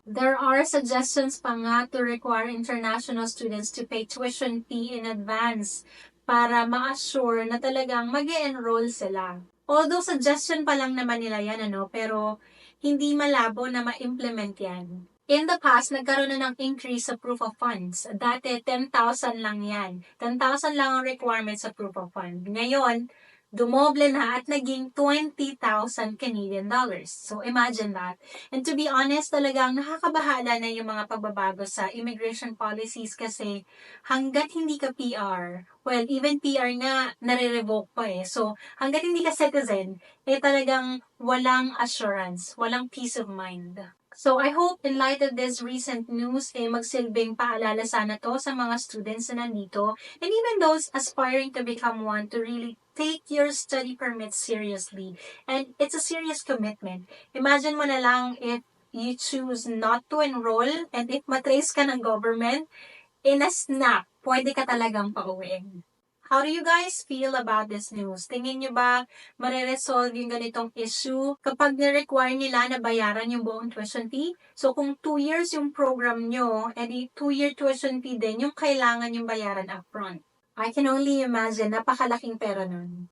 There are suggestions pa nga to require international students to pay tuition fee in advance para ma-assure na talagang mag-e-enroll sila. Although suggestion pa lang naman nila yan, pero hindi malabo na ma-implement yan. In the past, nagkaroon na ng increase sa proof of funds. Dati, 10,000 lang yan. 10,000 lang ang requirement sa proof of fund. Ngayon, dumoble na at naging 20,000 Canadian dollars. So, imagine that. And to be honest, talagang nakakabahala na yung mga pagbabago sa immigration policies kasi hanggat hindi ka PR, well, even PR nga, nare-revoke pa eh. So, hanggat hindi ka citizen, talagang walang assurance, walang peace of mind. So, I hope in light of this recent news, magsilbing paalala sana to sa mga students na nandito and even those aspiring to become one to really take your study permit seriously. And it's a serious commitment. Imagine mo na lang if you choose not to enroll and if matrace ka ng government, in a snap, pwede ka talagang pauwiin. How do you guys feel about this news? Tingin nyo ba mareresolve yung ganitong issue kapag ni-require nila na bayaran yung buong tuition fee? So kung 2 years yung program nyo, edi 2-year tuition fee din yung kailangan yung bayaran upfront. I can only imagine, napakalaking pera nun.